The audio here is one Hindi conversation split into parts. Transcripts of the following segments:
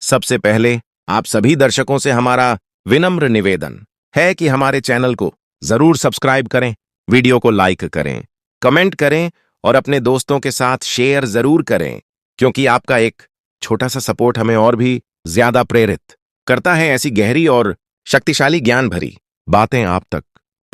सबसे पहले आप सभी दर्शकों से हमारा विनम्र निवेदन है कि हमारे चैनल को जरूर सब्सक्राइब करें, वीडियो को लाइक करें, कमेंट करें और अपने दोस्तों के साथ शेयर जरूर करें, क्योंकि आपका एक छोटा सा सपोर्ट हमें और भी ज्यादा प्रेरित करता है ऐसी गहरी और शक्तिशाली ज्ञान भरी बातें आप तक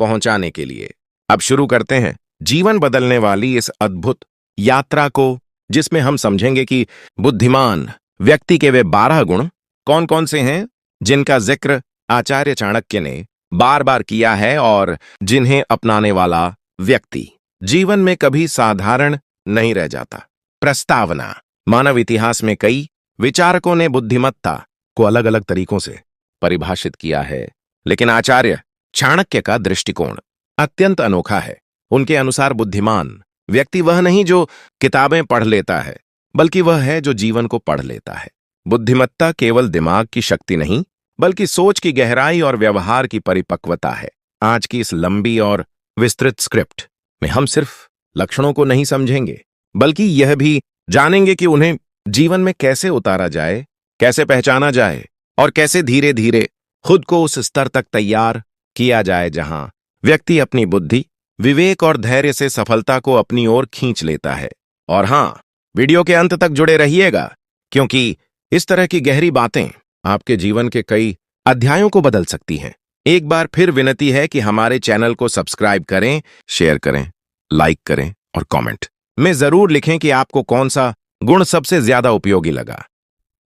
पहुंचाने के लिए। अब शुरू करते हैं जीवन बदलने वाली इस अद्भुत यात्रा को, जिसमें हम समझेंगे कि बुद्धिमान व्यक्ति के वे 12 गुण कौन कौन से हैं जिनका जिक्र आचार्य चाणक्य ने बार बार किया है और जिन्हें अपनाने वाला व्यक्ति जीवन में कभी साधारण नहीं रह जाता। प्रस्तावना। मानव इतिहास में कई विचारकों ने बुद्धिमत्ता को अलग अलग तरीकों से परिभाषित किया है, लेकिन आचार्य चाणक्य का दृष्टिकोण अत्यंत अनोखा है। उनके अनुसार बुद्धिमान व्यक्ति वह नहीं जो किताबें पढ़ लेता है, बल्कि वह है जो जीवन को पढ़ लेता है। बुद्धिमत्ता केवल दिमाग की शक्ति नहीं, बल्कि सोच की गहराई और व्यवहार की परिपक्वता है। आज की इस लंबी और विस्तृत स्क्रिप्ट में हम सिर्फ लक्षणों को नहीं समझेंगे, बल्कि यह भी जानेंगे कि उन्हें जीवन में कैसे उतारा जाए, कैसे पहचाना जाए और कैसे धीरे धीरे खुद को उस स्तर तक तैयार किया जाए जहां व्यक्ति अपनी बुद्धि, विवेक और धैर्य से सफलता को अपनी ओर खींच लेता है। और हां, वीडियो के अंत तक जुड़े रहिएगा, क्योंकि इस तरह की गहरी बातें आपके जीवन के कई अध्यायों को बदल सकती हैं। एक बार फिर विनती है कि हमारे चैनल को सब्सक्राइब करें, शेयर करें, लाइक करें और कमेंट में जरूर लिखें कि आपको कौन सा गुण सबसे ज्यादा उपयोगी लगा।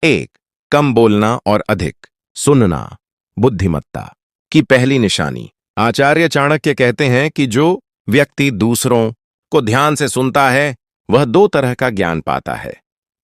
1. कम बोलना और अधिक सुनना। बुद्धिमत्ता की पहली निशानी। आचार्य चाणक्य कहते हैं कि जो व्यक्ति दूसरों को ध्यान से सुनता है, वह 2 तरह का ज्ञान पाता है।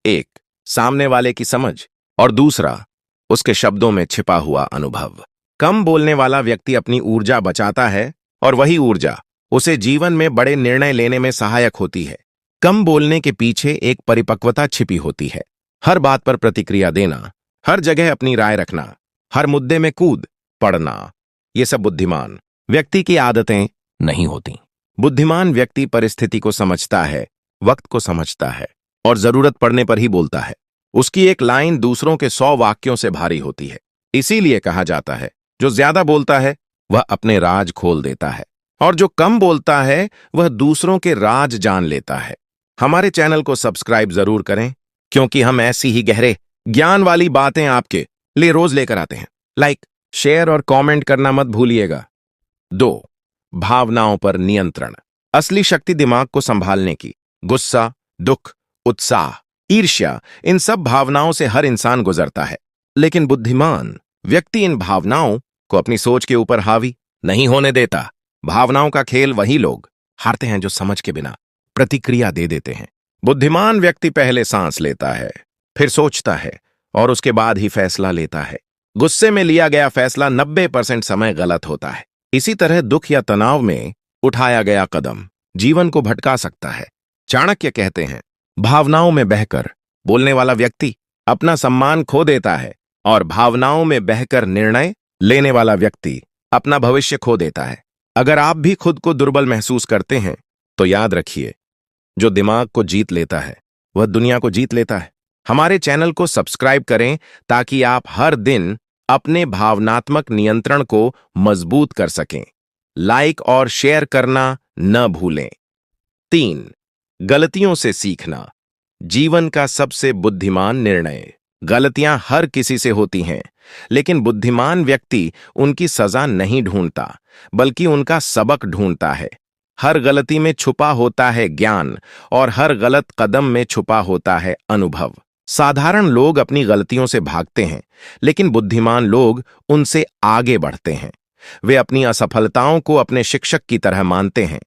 एक, सामने वाले की समझ, और दूसरा, उसके शब्दों में छिपा हुआ अनुभव। कम बोलने वाला व्यक्ति अपनी ऊर्जा बचाता है और वही ऊर्जा उसे जीवन में बड़े निर्णय लेने में सहायक होती है। कम बोलने के पीछे एक परिपक्वता छिपी होती है। हर बात पर प्रतिक्रिया देना, हर जगह अपनी राय रखना, हर मुद्दे में कूद पड़ना, ये सब बुद्धिमान व्यक्ति की आदतें नहीं होती। बुद्धिमान व्यक्ति परिस्थिति को समझता है, वक्त को समझता है और जरूरत पड़ने पर ही बोलता है। उसकी एक लाइन दूसरों के 100 वाक्यों से भारी होती है। इसीलिए कहा जाता है, जो ज्यादा बोलता है वह अपने राज खोल देता है, और जो कम बोलता है वह दूसरों के राज जान लेता है। हमारे चैनल को सब्सक्राइब जरूर करें, क्योंकि हम ऐसी ही गहरे ज्ञान वाली बातें आपके लिए रोज लेकर आते हैं। लाइक, शेयर और कमेंट करना मत भूलिएगा। 2. भावनाओं पर नियंत्रण। असली शक्ति दिमाग को संभालने की। गुस्सा, दुख, उत्साह, ईर्ष्या, इन सब भावनाओं से हर इंसान गुजरता है, लेकिन बुद्धिमान व्यक्ति इन भावनाओं को अपनी सोच के ऊपर हावी नहीं होने देता। भावनाओं का खेल वही लोग हारते हैं जो समझ के बिना प्रतिक्रिया दे देते हैं। बुद्धिमान व्यक्ति पहले सांस लेता है, फिर सोचता है और उसके बाद ही फैसला लेता है। गुस्से में लिया गया फैसला 90% समय गलत होता है। इसी तरह दुख या तनाव में उठाया गया कदम जीवन को भटका सकता है। चाणक्य कहते हैं, भावनाओं में बहकर बोलने वाला व्यक्ति अपना सम्मान खो देता है, और भावनाओं में बहकर निर्णय लेने वाला व्यक्ति अपना भविष्य खो देता है। अगर आप भी खुद को दुर्बल महसूस करते हैं, तो याद रखिए, जो दिमाग को जीत लेता है वह दुनिया को जीत लेता है। हमारे चैनल को सब्सक्राइब करें ताकि आप हर दिन अपने भावनात्मक नियंत्रण को मजबूत कर सकें। लाइक और शेयर करना न भूलें। 3. गलतियों से सीखना। जीवन का सबसे बुद्धिमान निर्णय। गलतियां हर किसी से होती हैं, लेकिन बुद्धिमान व्यक्ति उनकी सजा नहीं ढूंढता, बल्कि उनका सबक ढूंढता है। हर गलती में छुपा होता है ज्ञान, और हर गलत कदम में छुपा होता है अनुभव। साधारण लोग अपनी गलतियों से भागते हैं, लेकिन बुद्धिमान लोग उनसे आगे बढ़ते हैं। वे अपनी असफलताओं को अपने शिक्षक की तरह मानते हैं।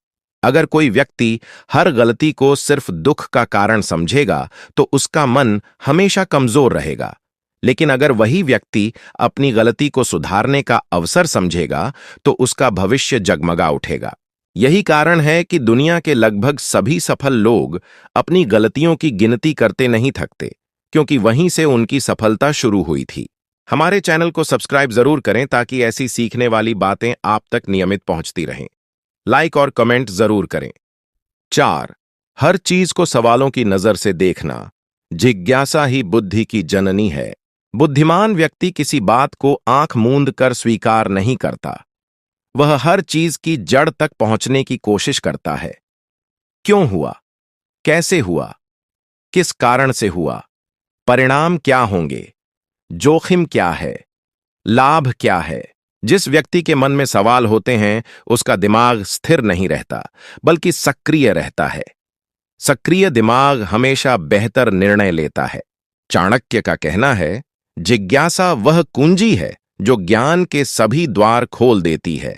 अगर कोई व्यक्ति हर गलती को सिर्फ दुख का कारण समझेगा, तो उसका मन हमेशा कमजोर रहेगा। लेकिन अगर वही व्यक्ति अपनी गलती को सुधारने का अवसर समझेगा, तो उसका भविष्य जगमगा उठेगा। यही कारण है कि दुनिया के लगभग सभी सफल लोग अपनी गलतियों की गिनती करते नहीं थकते, क्योंकि वहीं से उनकी सफलता शुरू हुई थी। हमारे चैनल को सब्सक्राइब जरूर करें ताकि ऐसी सीखने वाली बातें आप तक नियमित पहुंचती रहें। लाइक और कमेंट जरूर करें। 4. हर चीज को सवालों की नजर से देखना। जिज्ञासा ही बुद्धि की जननी है। बुद्धिमान व्यक्ति किसी बात को आंख मूंद कर स्वीकार नहीं करता। वह हर चीज की जड़ तक पहुंचने की कोशिश करता है। क्यों हुआ, कैसे हुआ, किस कारण से हुआ, परिणाम क्या होंगे, जोखिम क्या है, लाभ क्या है। जिस व्यक्ति के मन में सवाल होते हैं उसका दिमाग स्थिर नहीं रहता, बल्कि सक्रिय रहता है। सक्रिय दिमाग हमेशा बेहतर निर्णय लेता है। चाणक्य का कहना है, जिज्ञासा वह कुंजी है जो ज्ञान के सभी द्वार खोल देती है।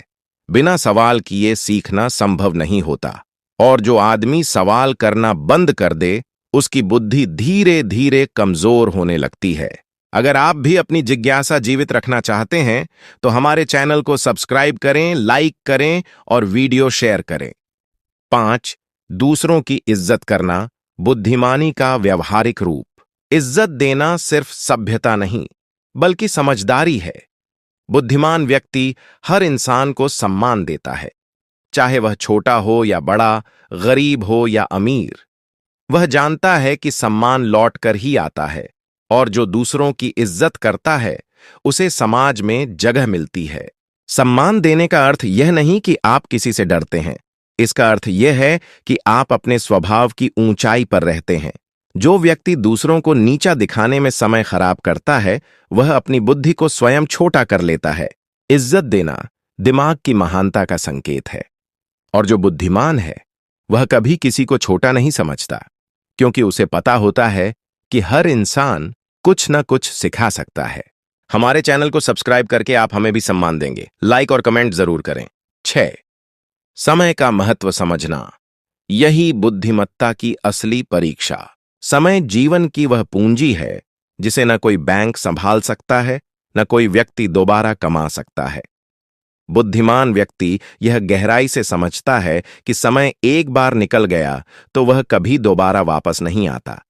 बिना सवाल किए सीखना संभव नहीं होता, और जो आदमी सवाल करना बंद कर दे उसकी बुद्धि धीरे धीरे कमजोर होने लगती है। अगर आप भी अपनी जिज्ञासा जीवित रखना चाहते हैं तो हमारे चैनल को सब्सक्राइब करें, लाइक करें और वीडियो शेयर करें। 5. दूसरों की इज्जत करना, बुद्धिमानी का व्यवहारिक रूप। इज्जत देना सिर्फ सभ्यता नहीं, बल्कि समझदारी है। बुद्धिमान व्यक्ति हर इंसान को सम्मान देता है, चाहे वह छोटा हो या बड़ा, गरीब हो या अमीर। वह जानता है कि सम्मान लौट कर ही आता है, और जो दूसरों की इज्जत करता है उसे समाज में जगह मिलती है। सम्मान देने का अर्थ यह नहीं कि आप किसी से डरते हैं। इसका अर्थ यह है कि आप अपने स्वभाव की ऊंचाई पर रहते हैं। जो व्यक्ति दूसरों को नीचा दिखाने में समय खराब करता है वह अपनी बुद्धि को स्वयं छोटा कर लेता है। इज्जत देना दिमाग की महानता का संकेत है, और जो बुद्धिमान है वह कभी किसी को छोटा नहीं समझता, क्योंकि उसे पता होता है कि हर इंसान कुछ न कुछ सिखा सकता है। हमारे चैनल को सब्सक्राइब करके आप हमें भी सम्मान देंगे। लाइक और कमेंट जरूर करें। 6. समय का महत्व समझना, यही बुद्धिमत्ता की असली परीक्षा। समय जीवन की वह पूंजी है जिसे न कोई बैंक संभाल सकता है, न कोई व्यक्ति दोबारा कमा सकता है। बुद्धिमान व्यक्ति यह गहराई से समझता है कि समय एक बार निकल गया तो वह कभी दोबारा वापस नहीं आता।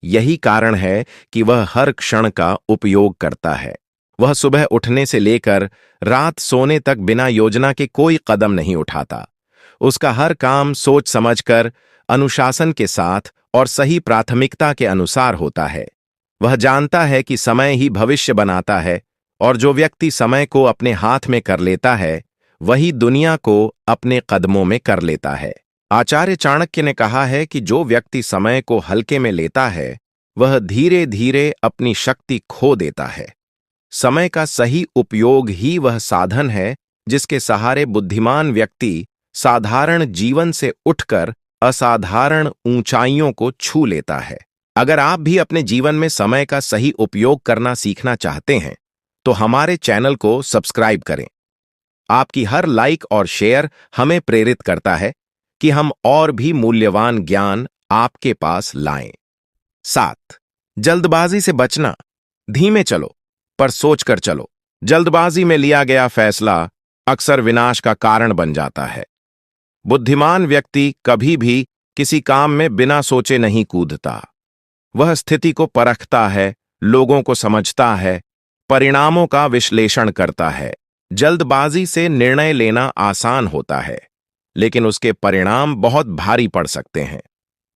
यही कारण है कि वह हर क्षण का उपयोग करता है। वह सुबह उठने से लेकर रात सोने तक बिना योजना के कोई कदम नहीं उठाता। उसका हर काम सोच समझकर, अनुशासन के साथ और सही प्राथमिकता के अनुसार होता है। वह जानता है कि समय ही भविष्य बनाता है, और जो व्यक्ति समय को अपने हाथ में कर लेता है वही दुनिया को अपने कदमों में कर लेता है। आचार्य चाणक्य ने कहा है कि जो व्यक्ति समय को हल्के में लेता है वह धीरे धीरे अपनी शक्ति खो देता है। समय का सही उपयोग ही वह साधन है जिसके सहारे बुद्धिमान व्यक्ति साधारण जीवन से उठकर असाधारण ऊंचाइयों को छू लेता है। अगर आप भी अपने जीवन में समय का सही उपयोग करना सीखना चाहते हैं तो हमारे चैनल को सब्सक्राइब करें। आपकी हर लाइक और शेयर हमें प्रेरित करता है कि हम और भी मूल्यवान ज्ञान आपके पास लाएं। 7. जल्दबाजी से बचना, धीमे चलो पर सोचकर चलो। जल्दबाजी में लिया गया फैसला अक्सर विनाश का कारण बन जाता है। बुद्धिमान व्यक्ति कभी भी किसी काम में बिना सोचे नहीं कूदता। वह स्थिति को परखता है, लोगों को समझता है, परिणामों का विश्लेषण करता है। जल्दबाजी से निर्णय लेना आसान होता है, लेकिन उसके परिणाम बहुत भारी पड़ सकते हैं।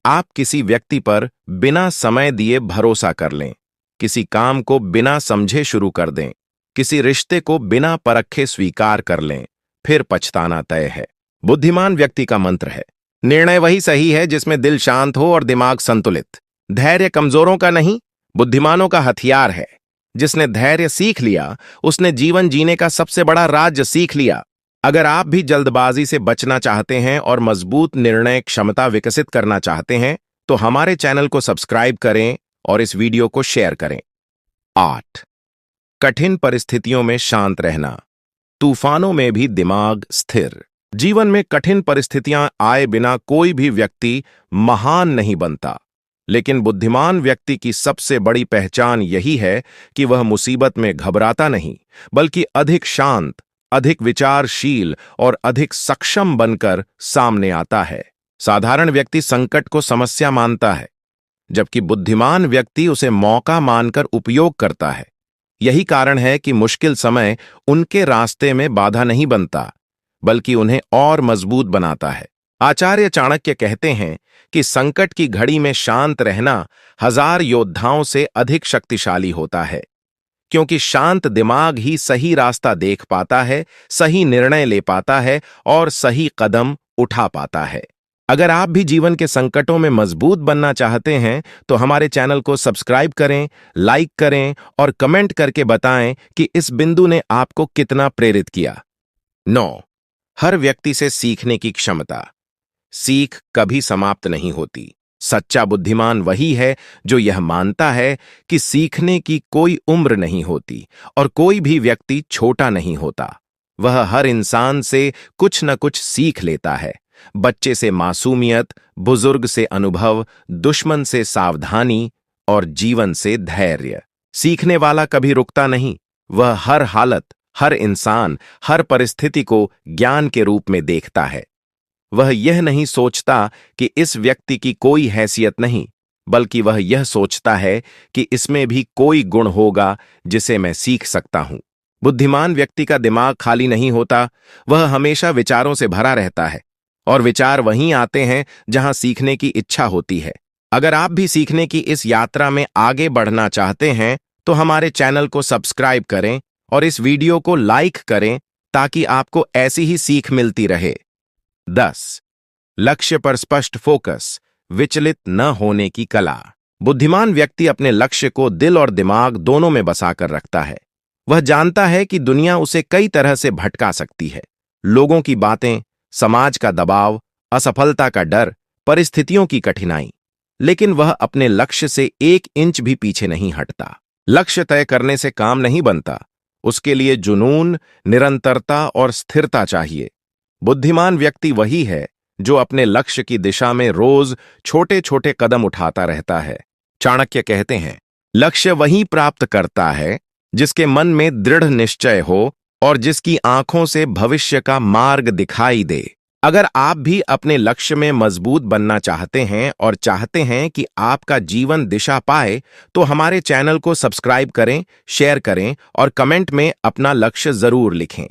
आप किसी व्यक्ति पर बिना समय दिए भरोसा कर लें, किसी काम को बिना समझे शुरू कर दें, किसी रिश्ते को बिना परखे स्वीकार कर लें, फिर पछताना तय है। बुद्धिमान व्यक्ति का मंत्र है, निर्णय वही सही है जिसमें दिल शांत हो और दिमाग संतुलित। धैर्य कमजोरों का नहीं, बुद्धिमानों का हथियार है। जिसने धैर्य सीख लिया उसने जीवन जीने का सबसे बड़ा राज सीख लिया। अगर आप भी जल्दबाजी से बचना चाहते हैं और मजबूत निर्णय क्षमता विकसित करना चाहते हैं तो हमारे चैनल को सब्सक्राइब करें और इस वीडियो को शेयर करें। 8. कठिन परिस्थितियों में शांत रहना, तूफानों में भी दिमाग स्थिर। जीवन में कठिन परिस्थितियां आए बिना कोई भी व्यक्ति महान नहीं बनता, लेकिन बुद्धिमान व्यक्ति की सबसे बड़ी पहचान यही है कि वह मुसीबत में घबराता नहीं, बल्कि अधिक शांत, अधिक विचारशील और अधिक सक्षम बनकर सामने आता है। साधारण व्यक्ति संकट को समस्या मानता है, जबकि बुद्धिमान व्यक्ति उसे मौका मानकर उपयोग करता है। यही कारण है कि मुश्किल समय उनके रास्ते में बाधा नहीं बनता, बल्कि उन्हें और मजबूत बनाता है। आचार्य चाणक्य कहते हैं कि संकट की घड़ी में शांत रहना 1000 योद्धाओं से अधिक शक्तिशाली होता है। क्योंकि शांत दिमाग ही सही रास्ता देख पाता है, सही निर्णय ले पाता है और सही कदम उठा पाता है। अगर आप भी जीवन के संकटों में मजबूत बनना चाहते हैं तो हमारे चैनल को सब्सक्राइब करें, लाइक करें और कमेंट करके बताएं कि इस बिंदु ने आपको कितना प्रेरित किया। 9. हर व्यक्ति से सीखने की क्षमता। सीख कभी समाप्त नहीं होती। सच्चा बुद्धिमान वही है जो यह मानता है कि सीखने की कोई उम्र नहीं होती और कोई भी व्यक्ति छोटा नहीं होता। वह हर इंसान से कुछ न कुछ सीख लेता है। बच्चे से मासूमियत, बुजुर्ग से अनुभव, दुश्मन से सावधानी और जीवन से धैर्य। सीखने वाला कभी रुकता नहीं। वह हर हालत, हर इंसान, हर परिस्थिति को ज्ञान के रूप में देखता है। वह यह नहीं सोचता कि इस व्यक्ति की कोई हैसियत नहीं, बल्कि वह यह सोचता है कि इसमें भी कोई गुण होगा जिसे मैं सीख सकता हूं। बुद्धिमान व्यक्ति का दिमाग खाली नहीं होता, वह हमेशा विचारों से भरा रहता है और विचार वहीं आते हैं जहां सीखने की इच्छा होती है। अगर आप भी सीखने की इस यात्रा में आगे बढ़ना चाहते हैं तो हमारे चैनल को सब्सक्राइब करें और इस वीडियो को लाइक करें ताकि आपको ऐसी ही सीख मिलती रहे। 10. लक्ष्य पर स्पष्ट फोकस, विचलित न होने की कला। बुद्धिमान व्यक्ति अपने लक्ष्य को दिल और दिमाग दोनों में बसाकर रखता है। वह जानता है कि दुनिया उसे कई तरह से भटका सकती है। लोगों की बातें, समाज का दबाव, असफलता का डर, परिस्थितियों की कठिनाई, लेकिन वह अपने लक्ष्य से 1 इंच भी पीछे नहीं हटता। लक्ष्य तय करने से काम नहीं बनता, उसके लिए जुनून, निरंतरता और स्थिरता चाहिए। बुद्धिमान व्यक्ति वही है जो अपने लक्ष्य की दिशा में रोज छोटे छोटे कदम उठाता रहता है। चाणक्य कहते हैं, लक्ष्य वही प्राप्त करता है जिसके मन में दृढ़ निश्चय हो और जिसकी आंखों से भविष्य का मार्ग दिखाई दे। अगर आप भी अपने लक्ष्य में मजबूत बनना चाहते हैं और चाहते हैं कि आपका जीवन दिशा पाए, तो हमारे चैनल को सब्सक्राइब करें, शेयर करें और कमेंट में अपना लक्ष्य जरूर लिखें।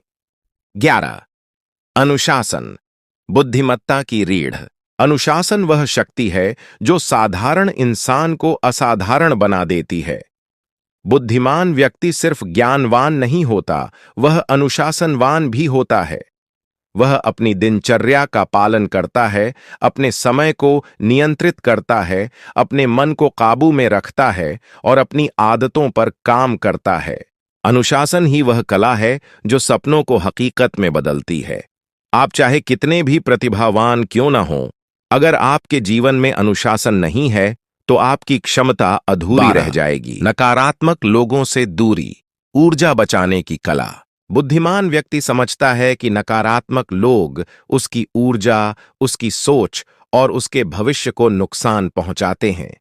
11. अनुशासन, बुद्धिमत्ता की रीढ़। अनुशासन वह शक्ति है जो साधारण इंसान को असाधारण बना देती है। बुद्धिमान व्यक्ति सिर्फ ज्ञानवान नहीं होता, वह अनुशासनवान भी होता है। वह अपनी दिनचर्या का पालन करता है, अपने समय को नियंत्रित करता है, अपने मन को काबू में रखता है और अपनी आदतों पर काम करता है। अनुशासन ही वह कला है जो सपनों को हकीकत में बदलती है। आप चाहे कितने भी प्रतिभावान क्यों ना हो, अगर आपके जीवन में अनुशासन नहीं है तो आपकी क्षमता अधूरी रह जाएगी। नकारात्मक लोगों से दूरी, ऊर्जा बचाने की कला। बुद्धिमान व्यक्ति समझता है कि नकारात्मक लोग उसकी ऊर्जा, उसकी सोच और उसके भविष्य को नुकसान पहुंचाते हैं।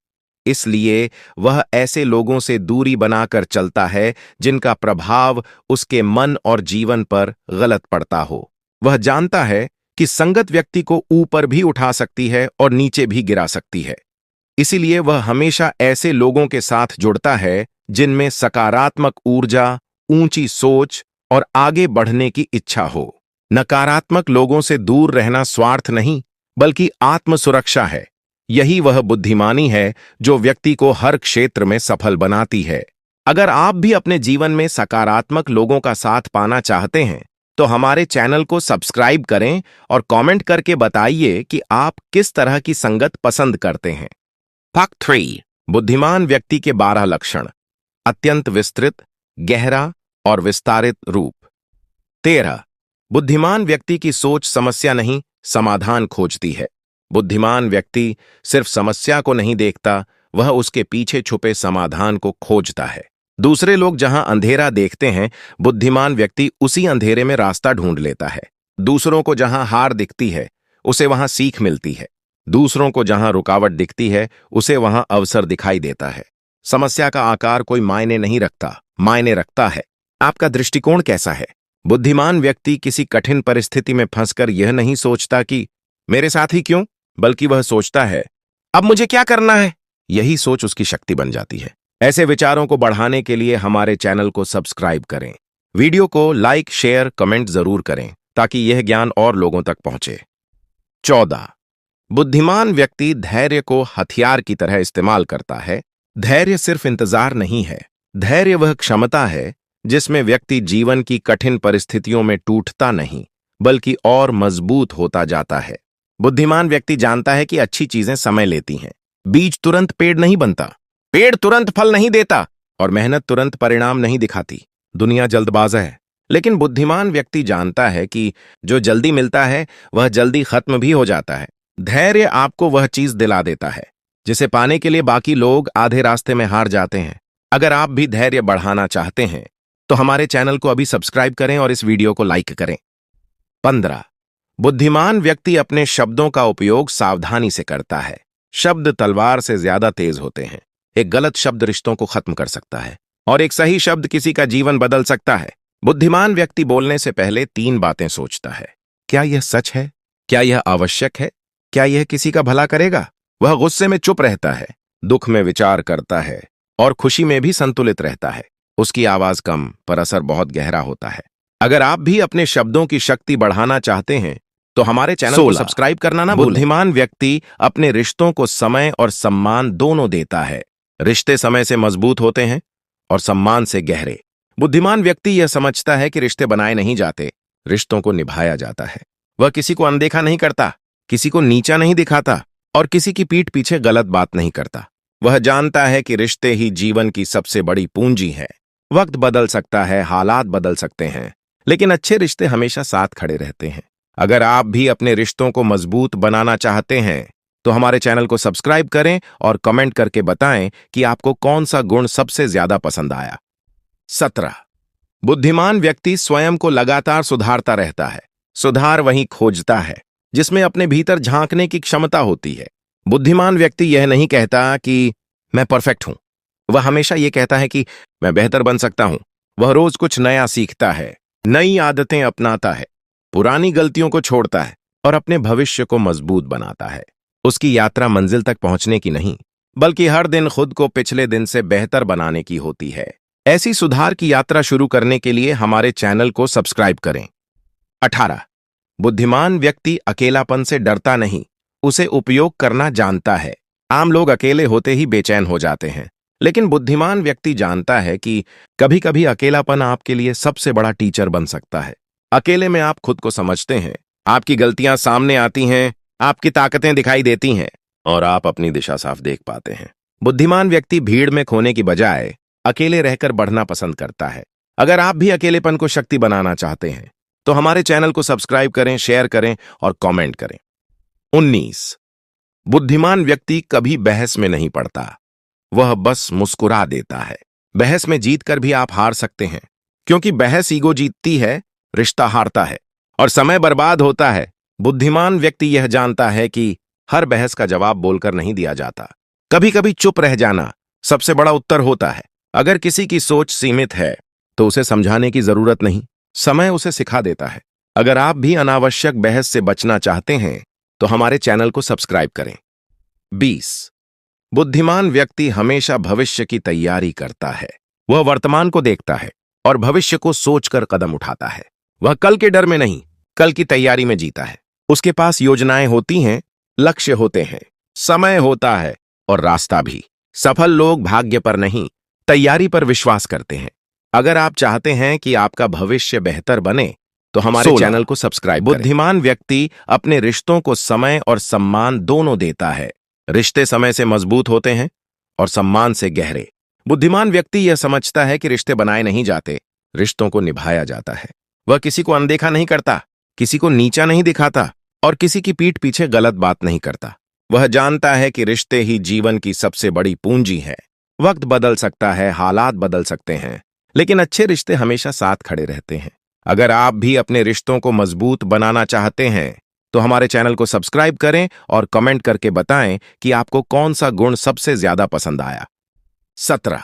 इसलिए वह ऐसे लोगों से दूरी बनाकर चलता है जिनका प्रभाव उसके मन और जीवन पर गलत पड़ता हो। वह जानता है कि संगत व्यक्ति को ऊपर भी उठा सकती है और नीचे भी गिरा सकती है। इसीलिए वह हमेशा ऐसे लोगों के साथ जुड़ता है जिनमें सकारात्मक ऊर्जा, ऊंची सोच और आगे बढ़ने की इच्छा हो। नकारात्मक लोगों से दूर रहना स्वार्थ नहीं, बल्कि आत्मसुरक्षा है। यही वह बुद्धिमानी है जो व्यक्ति को हर क्षेत्र में सफल बनाती है। अगर आप भी अपने जीवन में सकारात्मक लोगों का साथ पाना चाहते हैं तो हमारे चैनल को सब्सक्राइब करें और कमेंट करके बताइए कि आप किस तरह की संगत पसंद करते हैं। फैक्ट 3. बुद्धिमान व्यक्ति के 12 लक्षण। अत्यंत विस्तृत, गहरा और विस्तारित रूप। 13. बुद्धिमान व्यक्ति की सोच समस्या नहीं, समाधान खोजती है। बुद्धिमान व्यक्ति सिर्फ समस्या को नहीं देखता, वह उसके पीछे छुपे समाधान को खोजता है। दूसरे लोग जहां अंधेरा देखते हैं, बुद्धिमान व्यक्ति उसी अंधेरे में रास्ता ढूंढ लेता है। दूसरों को जहां हार दिखती है, उसे वहां सीख मिलती है। दूसरों को जहां रुकावट दिखती है, उसे वहां अवसर दिखाई देता है। समस्या का आकार कोई मायने नहीं रखता, मायने रखता है आपका दृष्टिकोण कैसा है। बुद्धिमान व्यक्ति किसी कठिन परिस्थिति में फंसकर यह नहीं सोचता कि मेरे साथ ही क्यों, बल्कि वह सोचता है अब मुझे क्या करना है। यही सोच उसकी शक्ति बन जाती है। ऐसे विचारों को बढ़ाने के लिए हमारे चैनल को सब्सक्राइब करें, वीडियो को लाइक, शेयर, कमेंट जरूर करें ताकि यह ज्ञान और लोगों तक पहुंचे। 14. बुद्धिमान व्यक्ति धैर्य को हथियार की तरह इस्तेमाल करता है। धैर्य सिर्फ इंतजार नहीं है, धैर्य वह क्षमता है जिसमें व्यक्ति जीवन की कठिन परिस्थितियों में टूटता नहीं, बल्कि और मजबूत होता जाता है। बुद्धिमान व्यक्ति जानता है कि अच्छी चीजें समय लेती हैं। बीज तुरंत पेड़ नहीं बनता, पेड़ तुरंत फल नहीं देता, और मेहनत तुरंत परिणाम नहीं दिखाती। दुनिया जल्दबाज है, लेकिन बुद्धिमान व्यक्ति जानता है कि जो जल्दी मिलता है वह जल्दी खत्म भी हो जाता है। धैर्य आपको वह चीज दिला देता है जिसे पाने के लिए बाकी लोग आधे रास्ते में हार जाते हैं। अगर आप भी धैर्य बढ़ाना चाहते हैं तो हमारे चैनल को अभी सब्सक्राइब करें और इस वीडियो को लाइक करें। 15. बुद्धिमान व्यक्ति अपने शब्दों का उपयोग सावधानी से करता है। शब्द तलवार से ज्यादा तेज होते हैं। एक गलत शब्द रिश्तों को खत्म कर सकता है और एक सही शब्द किसी का जीवन बदल सकता है। बुद्धिमान व्यक्ति बोलने से पहले 3 बातें सोचता है। क्या यह सच है? क्या यह आवश्यक है? क्या यह किसी का भला करेगा? वह गुस्से में चुप रहता है, दुख में विचार करता है और खुशी में भी संतुलित रहता है। उसकी आवाज कम पर असर बहुत गहरा होता है। अगर आप भी अपने शब्दों की शक्ति बढ़ाना चाहते हैं तो हमारे चैनल को सब्सक्राइब करना ना भूलें। बुद्धिमान व्यक्ति अपने रिश्तों को समय और सम्मान दोनों देता है। रिश्ते समय से मजबूत होते हैं और सम्मान से गहरे। बुद्धिमान व्यक्ति यह समझता है कि रिश्ते बनाए नहीं जाते, रिश्तों को निभाया जाता है। वह किसी को अनदेखा नहीं करता, किसी को नीचा नहीं दिखाता और किसी की पीठ पीछे गलत बात नहीं करता। वह जानता है कि रिश्ते ही जीवन की सबसे बड़ी पूंजी है। वक्त बदल सकता है, हालात बदल सकते हैं, लेकिन अच्छे रिश्ते हमेशा साथ खड़े रहते हैं। अगर आप भी अपने रिश्तों को मजबूत बनाना चाहते हैं तो हमारे चैनल को सब्सक्राइब करें और कमेंट करके बताएं कि आपको कौन सा गुण सबसे ज्यादा पसंद आया। 17. बुद्धिमान व्यक्ति स्वयं को लगातार सुधारता रहता है। सुधार वहीं खोजता है जिसमें अपने भीतर झांकने की क्षमता होती है। बुद्धिमान व्यक्ति यह नहीं कहता कि मैं परफेक्ट हूं, वह हमेशा यह कहता है कि मैं बेहतर बन सकता हूं। वह रोज कुछ नया सीखता है, नई आदतें अपनाता है, पुरानी गलतियों को छोड़ता है और अपने भविष्य को मजबूत बनाता है। उसकी यात्रा मंजिल तक पहुंचने की नहीं, बल्कि हर दिन खुद को पिछले दिन से बेहतर बनाने की होती है। ऐसी सुधार की यात्रा शुरू करने के लिए हमारे चैनल को सब्सक्राइब करें। 18. बुद्धिमान व्यक्ति अकेलापन से डरता नहीं, उसे उपयोग करना जानता है। आम लोग अकेले होते ही बेचैन हो जाते हैं, लेकिन बुद्धिमान व्यक्ति जानता है कि कभी-कभी अकेलापन आपके लिए सबसे बड़ा टीचर बन सकता है। अकेले में आप खुद को समझते हैं, आपकी गलतियां सामने आती हैं, आपकी ताकतें दिखाई देती हैं और आप अपनी दिशा साफ देख पाते हैं। बुद्धिमान व्यक्ति भीड़ में खोने की बजाय अकेले रहकर बढ़ना पसंद करता है। अगर आप भी अकेलेपन को शक्ति बनाना चाहते हैं तो हमारे चैनल को सब्सक्राइब करें, शेयर करें और कमेंट करें। 19. बुद्धिमान व्यक्ति कभी बहस में नहीं पड़ता, वह बस मुस्कुरा देता है। बहस में जीतकर भी आप हार सकते हैं, क्योंकि बहस ईगो जीतती है, रिश्ता हारता है और समय बर्बाद होता है। बुद्धिमान व्यक्ति यह जानता है कि हर बहस का जवाब बोलकर नहीं दिया जाता। कभी-कभी चुप रह जाना सबसे बड़ा उत्तर होता है। अगर किसी की सोच सीमित है तो उसे समझाने की जरूरत नहीं, समय उसे सिखा देता है। अगर आप भी अनावश्यक बहस से बचना चाहते हैं तो हमारे चैनल को सब्सक्राइब करें। 20. बुद्धिमान व्यक्ति हमेशा भविष्य की तैयारी करता है। वह वर्तमान को देखता है और भविष्य को सोचकर कदम उठाता है। वह कल के डर में नहीं, कल की तैयारी में जीता है। उसके पास योजनाएं होती हैं, लक्ष्य होते हैं, समय होता है और रास्ता भी। सफल लोग भाग्य पर नहीं, तैयारी पर विश्वास करते हैं। अगर आप चाहते हैं कि आपका भविष्य बेहतर बने तो हमारे चैनल को सब्सक्राइब करें। बुद्धिमान व्यक्ति अपने रिश्तों को समय और सम्मान दोनों देता है। रिश्ते समय से मजबूत होते हैं और सम्मान से गहरे। बुद्धिमान व्यक्ति यह समझता है कि रिश्ते बनाए नहीं जाते, रिश्तों को निभाया जाता है। वह किसी को अनदेखा नहीं करता, किसी को नीचा नहीं दिखाता और किसी की पीठ पीछे गलत बात नहीं करता। वह जानता है कि रिश्ते ही जीवन की सबसे बड़ी पूंजी है। वक्त बदल सकता है, हालात बदल सकते हैं, लेकिन अच्छे रिश्ते हमेशा साथ खड़े रहते हैं। अगर आप भी अपने रिश्तों को मजबूत बनाना चाहते हैं तो हमारे चैनल को सब्सक्राइब करें और कमेंट करके बताएं कि आपको कौन सा गुण सबसे ज्यादा पसंद आया। 17.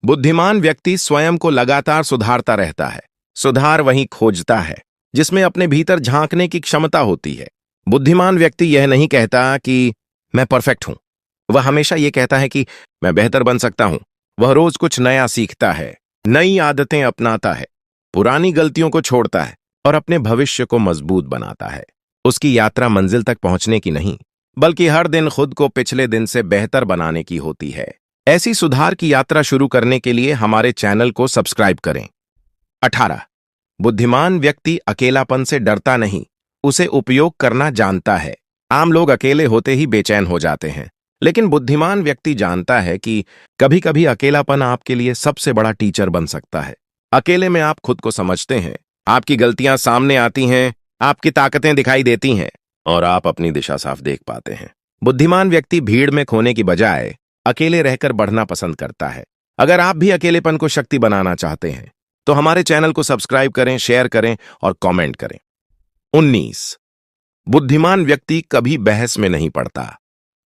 बुद्धिमान व्यक्ति स्वयं को लगातार सुधारता रहता है। सुधार वहीं खोजता है जिसमें अपने भीतर झांकने की क्षमता होती है। बुद्धिमान व्यक्ति यह नहीं कहता कि मैं परफेक्ट हूं, वह हमेशा यह कहता है कि मैं बेहतर बन सकता हूं। वह रोज कुछ नया सीखता है, नई आदतें अपनाता है, पुरानी गलतियों को छोड़ता है और अपने भविष्य को मजबूत बनाता है। उसकी यात्रा मंजिल तक पहुंचने की नहीं, बल्कि हर दिन खुद को पिछले दिन से बेहतर बनाने की होती है। ऐसी सुधार की यात्रा शुरू करने के लिए हमारे चैनल को सब्सक्राइब करें। 18 बुद्धिमान व्यक्ति अकेलापन से डरता नहीं, उसे उपयोग करना जानता है। आम लोग अकेले होते ही बेचैन हो जाते हैं, लेकिन बुद्धिमान व्यक्ति जानता है कि कभी-कभी अकेलापन आपके लिए सबसे बड़ा टीचर बन सकता है। अकेले में आप खुद को समझते हैं, आपकी गलतियां सामने आती हैं, आपकी ताकतें दिखाई देती हैं और आप अपनी दिशा साफ देख पाते हैं। बुद्धिमान व्यक्ति भीड़ में खोने की बजाय अकेले रहकर बढ़ना पसंद करता है। अगर आप भी अकेलेपन को शक्ति बनाना चाहते हैं तो हमारे चैनल को सब्सक्राइब करें, शेयर करें और कमेंट करें। 19 बुद्धिमान व्यक्ति कभी बहस में नहीं पड़ता,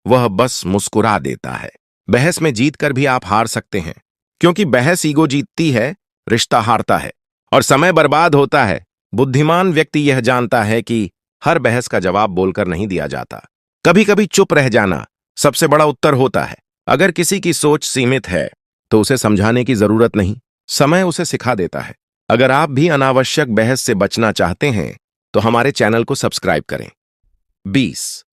वह बस मुस्कुरा देता है। बहस में जीतकर भी आप हार सकते हैं, क्योंकि बहस ईगो जीतती है, रिश्ता हारता है और समय बर्बाद होता है। बुद्धिमान व्यक्ति यह जानता है कि हर बहस का जवाब बोलकर नहीं दिया जाता। कभी-कभी चुप रह जाना सबसे बड़ा उत्तर होता है। अगर किसी की सोच सीमित है तो उसे समझाने की जरूरत नहीं, समय उसे सिखा देता है। अगर आप भी अनावश्यक बहस से बचना चाहते हैं तो हमारे चैनल को सब्सक्राइब करें। 20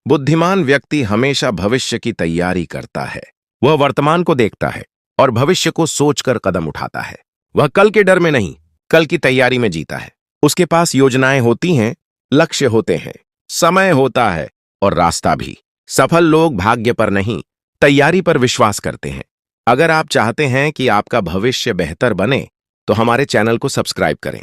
बुद्धिमान व्यक्ति हमेशा भविष्य की तैयारी करता है। वह वर्तमान को देखता है और भविष्य को सोचकर कदम उठाता है। वह कल के डर में नहीं, कल की तैयारी में जीता है। उसके पास योजनाएं होती हैं, लक्ष्य होते हैं, समय होता है और रास्ता भी। सफल लोग भाग्य पर नहीं, तैयारी पर विश्वास करते हैं। अगर आप चाहते हैं कि आपका भविष्य बेहतर बने तो हमारे चैनल को सब्सक्राइब करें।